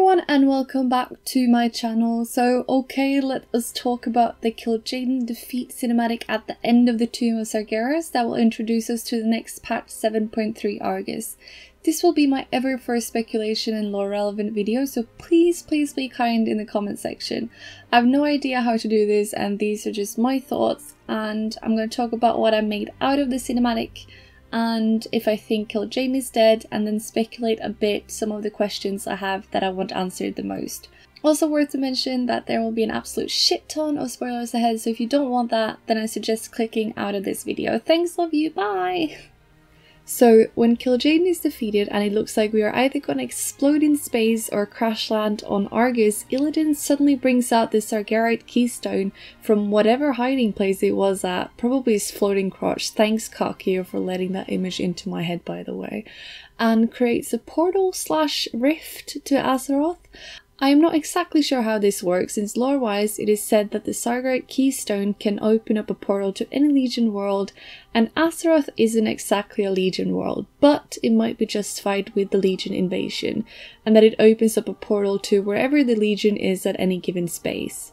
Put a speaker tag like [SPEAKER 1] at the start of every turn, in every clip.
[SPEAKER 1] everyone and welcome back to my channel. So okay, let us talk about the Kil'jaeden defeat cinematic at the end of the Tomb of Sargeras that will introduce us to the next patch 7.3 Argus. This will be my ever first speculation and lore relevant video, so please be kind in the comment section. I have no idea how to do this and these are just my thoughts, and I'm going to talk about what I made out of the cinematic and if I think Kil'jaeden is dead, and then speculate a bit some of the questions I have that I want answered the most. Also worth to mention that there will be an absolute shit ton of spoilers ahead, so if you don't want that, then I suggest clicking out of this video. Thanks, love you, bye! So, when Kil'jaeden is defeated and it looks like we are either gonna explode in space or crash land on Argus, Kil'jaeden suddenly brings out the Sargeras keystone from whatever hiding place it was at, probably his floating crotch, thanks Kakio for letting that image into my head by the way, and creates a portal / rift to Azeroth. I am not exactly sure how this works, since lore-wise it is said that the Sargeras keystone can open up a portal to any Legion world, and Azeroth isn't exactly a Legion world, but it might be justified with the Legion invasion, and that it opens up a portal to wherever the Legion is at any given space.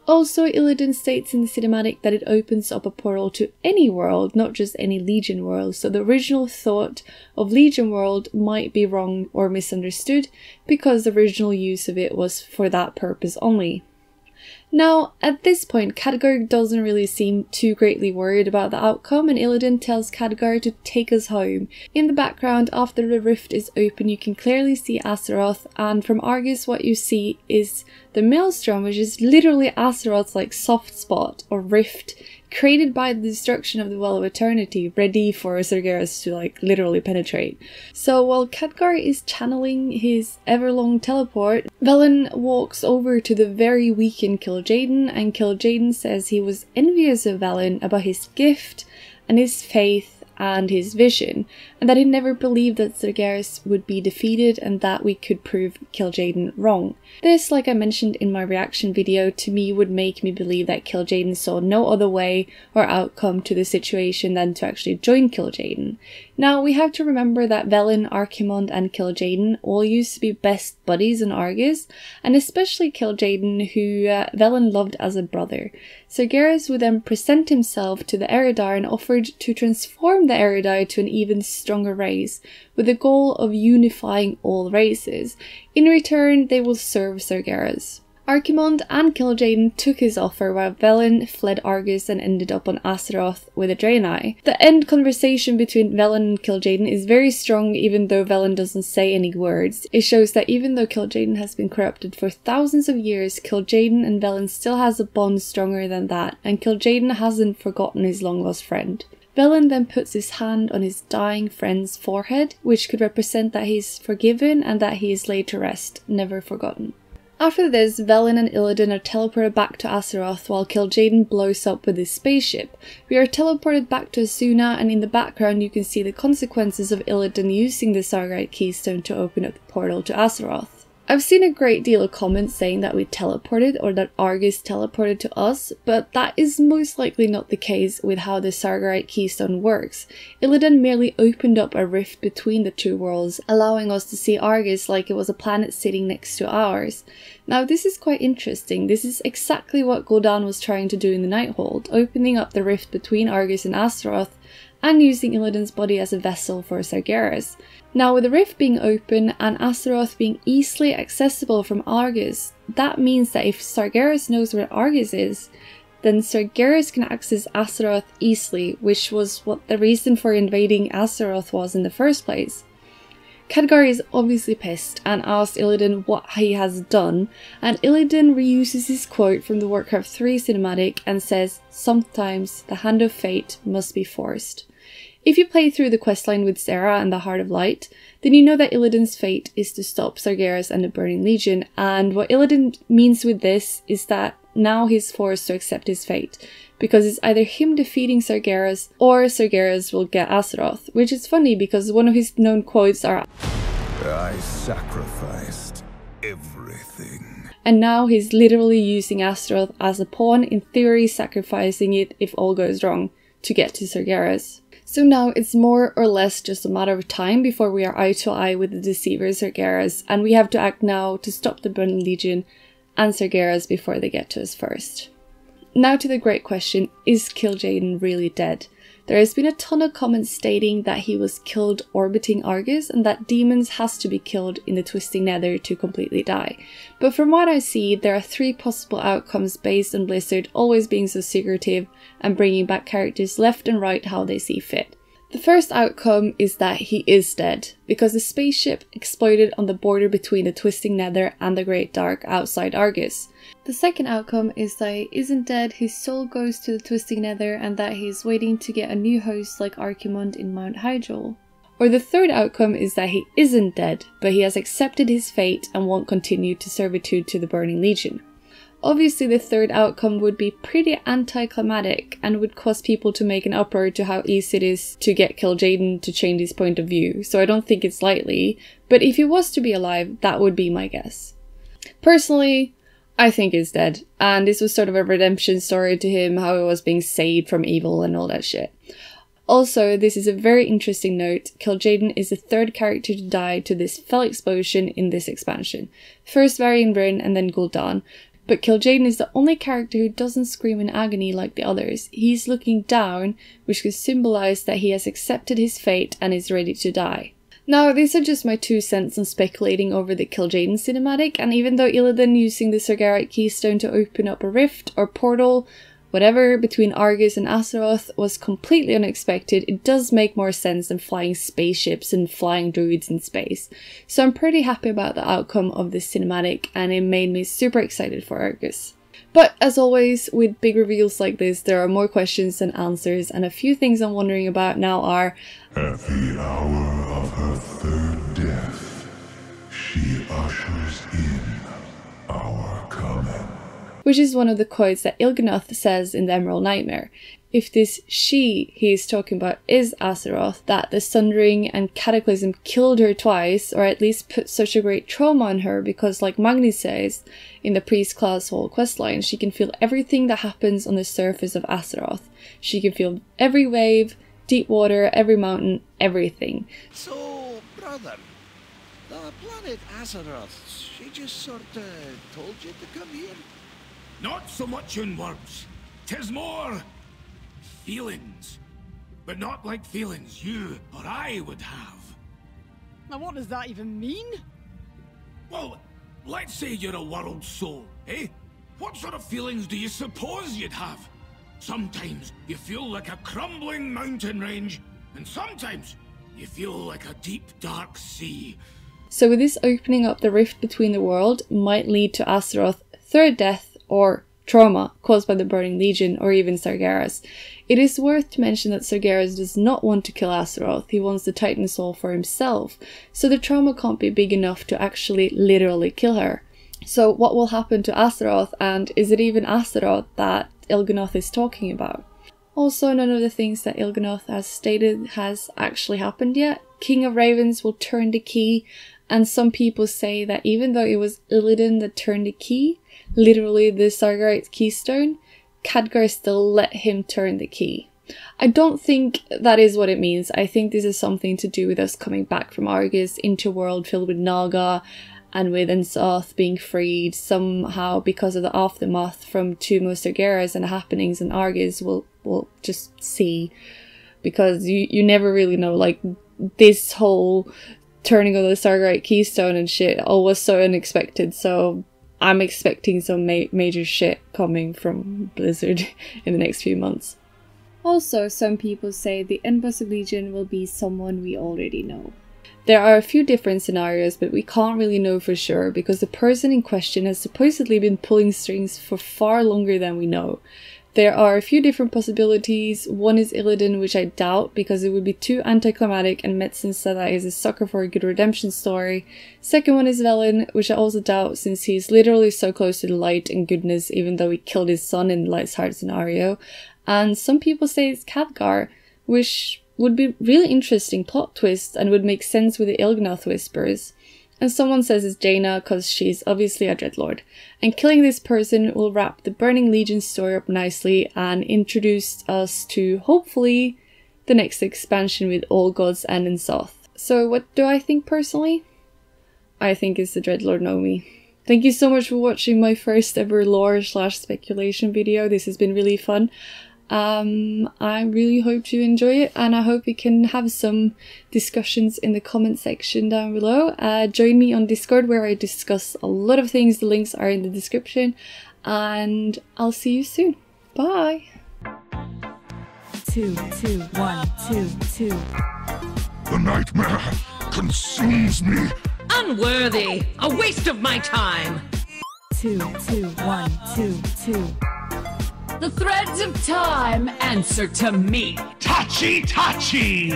[SPEAKER 1] Also, Kil'jaeden states in the cinematic that it opens up a portal to any world, not just any Legion world, so the original thought of Legion world might be wrong or misunderstood, because the original use of it was for that purpose only. Now, at this point, Khadgar doesn't really seem too greatly worried about the outcome, and Kil'jaeden tells Khadgar to take us home. In the background, after the rift is open, you can clearly see Azeroth, and from Argus what you see is the Maelstrom, which is literally Azeroth's like soft spot or rift, created by the destruction of the Well of Eternity, ready for Sargeras to like literally penetrate. So while Khadgar is channeling his everlong teleport, Velen walks over to the very weakened Kil'jaeden, and Kil'jaeden says he was envious of Velen about his gift and his faith and his vision, and that he never believed that Sargeras would be defeated and that we could prove Kil'jaeden wrong. This, like I mentioned in my reaction video, to me would make me believe that Kil'jaeden saw no other way or outcome to the situation than to actually join Kil'jaeden. Now, we have to remember that Velen, Archimonde and Kil'jaeden all used to be best buddies in Argus, and especially Kil'jaeden, who Velen loved as a brother. Sargeras would then present himself to the Eredar and offered to transform the Eredar to an even stronger race, with the goal of unifying all races. In return, they will serve Sargeras. Archimonde and Kil'jaeden took his offer while Velen fled Argus and ended up on Azeroth with a Draenei. The end conversation between Velen and Kil'jaeden is very strong, even though Velen doesn't say any words. It shows that even though Kil'jaeden has been corrupted for thousands of years, Kil'jaeden and Velen still has a bond stronger than that, and Kil'jaeden hasn't forgotten his long lost friend. Velen then puts his hand on his dying friend's forehead, which could represent that he is forgiven and that he is laid to rest, never forgotten. After this, Velen and Kil'jaeden are teleported back to Azeroth while Kil'jaeden blows up with his spaceship. We are teleported back to Asuna, and in the background you can see the consequences of Kil'jaeden using the Sargeras keystone to open up the portal to Azeroth. I've seen a great deal of comments saying that we teleported or that Argus teleported to us, but that is most likely not the case with how the Sargeras keystone works. Kil'jaeden merely opened up a rift between the two worlds, allowing us to see Argus like it was a planet sitting next to ours. Now this is quite interesting. This is exactly what Gul'dan was trying to do in the Nighthold, opening up the rift between Argus and Azeroth, and using Kil'jaeden's body as a vessel for Sargeras. Now, with the rift being open and Azeroth being easily accessible from Argus, that means that if Sargeras knows where Argus is, then Sargeras can access Azeroth easily, which was what the reason for invading Azeroth was in the first place. Khadgar is obviously pissed and asks Kil'jaeden what he has done, and Kil'jaeden reuses his quote from the Warcraft 3 cinematic and says, "Sometimes the hand of fate must be forced." If you play through the questline with Sarah and the Heart of Light, then you know that Kil'jaeden's fate is to stop Sargeras and the Burning Legion, and what Kil'jaeden means with this is that now he's forced to accept his fate, because it's either him defeating Sargeras or Sargeras will get Azeroth, which is funny because one of his known quotes are,
[SPEAKER 2] "I sacrificed everything."
[SPEAKER 1] And now he's literally using Azeroth as a pawn, in theory sacrificing it if all goes wrong, to get to Sargeras. So now it's more or less just a matter of time before we are eye to eye with the deceiver Sargeras, and we have to act now to stop the Burning Legion and Sargeras before they get to us first. Now to the great question, is Kil'jaeden really dead? There has been a ton of comments stating that he was killed orbiting Argus and that demons has to be killed in the Twisting Nether to completely die. But from what I see, there are 3 possible outcomes based on Blizzard always being so secretive and bringing back characters left and right how they see fit. The first outcome is that he is dead, because the spaceship exploded on the border between the Twisting Nether and the Great Dark outside Argus. The second outcome is that he isn't dead, his soul goes to the Twisting Nether and that he is waiting to get a new host like Archimonde in Mount Hyjal. Or the third outcome is that he isn't dead, but he has accepted his fate and won't continue to servitude to the Burning Legion. Obviously the third outcome would be pretty anticlimactic and would cause people to make an uproar to how easy it is to get Kil'jaeden to change his point of view, so I don't think it's likely, but if he was to be alive, that would be my guess. Personally, I think he's dead, and this was sort of a redemption story to him, how he was being saved from evil and all that shit. Also, this is a very interesting note, Kil'jaeden is the 3rd character to die to this fell explosion in this expansion. First Varian Bryn and then Gul'dan. But Kil'jaeden is the only character who doesn't scream in agony like the others. He's looking down, which could symbolize that he has accepted his fate and is ready to die. Now, these are just my 2 cents on speculating over the Kil'jaeden cinematic, and even though Illidan using the Sargeras keystone to open up a rift or portal, whatever, between Argus and Azeroth was completely unexpected, it does make more sense than flying spaceships and flying druids in space. So I'm pretty happy about the outcome of this cinematic, and it made me super excited for Argus. But as always, with big reveals like this, there are more questions than answers, and a few things I'm wondering about now are:
[SPEAKER 2] at the hour of her 3rd death, she ushers in our coming.
[SPEAKER 1] Which is one of the quotes that Il'gynoth says in the Emerald Nightmare. If this she he is talking about is Azeroth, that the Sundering and Cataclysm killed her twice, or at least put such a great trauma on her, because like Magni says in the Priest Class Hall questline, she can feel everything that happens on the surface of Azeroth. She can feel every wave, deep water, every mountain, everything.
[SPEAKER 3] So, brother, the planet Azeroth, she just sort of told you to come here?
[SPEAKER 4] Not so much in words. 'Tis more feelings. But not like feelings you or I would have.
[SPEAKER 5] Now what does that even mean?
[SPEAKER 4] Well, let's say you're a world soul, eh? What sort of feelings do you suppose you'd have? Sometimes you feel like a crumbling mountain range, and sometimes you feel like a deep, dark sea.
[SPEAKER 1] So with this opening up, the rift between the world might lead to Azeroth's 3rd death or trauma caused by the Burning Legion or even Sargeras. It is worth to mention that Sargeras does not want to kill Azeroth, he wants the Titan Soul for himself, so the trauma can't be big enough to actually literally kill her. So what will happen to Azeroth, and is it even Azeroth that Il'gynoth is talking about? Also, none of the things that Il'gynoth has stated has actually happened yet. King of Ravens will turn the key, and some people say that even though it was Illidan that turned the key, literally the Sargeras keystone, Khadgar still let him turn the key. I don't think that is what it means. I think this is something to do with us coming back from Argus into a world filled with Naga, and with N'Zoth being freed somehow because of the aftermath from Tomb of Sargeras and the happenings in Argus. We'll just see, because you never really know, like, this whole turning of the Sargeras keystone and shit all was so unexpected, so I'm expecting some major shit coming from Blizzard in the next few months. Also, some people say the Endboss of Legion will be someone we already know. There are a few different scenarios, but we can't really know for sure because the person in question has supposedly been pulling strings for far longer than we know. There are a few different possibilities. One is Illidan, which I doubt because it would be too anticlimactic, and Metzen said that he's a sucker for a good redemption story. Second one is Velen, which I also doubt since he's literally so close to the light and goodness even though he killed his son in the Light's Heart scenario. And some people say it's Khadgar, which would be really interesting plot twist and would make sense with the Il'gynoth whispers. And someone says it's Jaina because she's obviously a Dreadlord. And killing this person will wrap the Burning Legion story up nicely and introduce us to, hopefully, the next expansion with all gods and in Soth. So what do I think personally? I think it's the Dreadlord Nomi. Thank you so much for watching my first ever lore / speculation video. This has been really fun. I really hope you enjoy it, and I hope we can have some discussions in the comment section down below. Join me on Discord where I discuss a lot of things. The links are in the description, and I'll see you soon. Bye!
[SPEAKER 6] 2, 2, 1, 2, 2.
[SPEAKER 2] The nightmare consumes me.
[SPEAKER 7] Unworthy! A waste of my time!
[SPEAKER 6] 2, 2, 1, 2, 2.
[SPEAKER 7] The threads of time answer to me!
[SPEAKER 4] Touchy, touchy!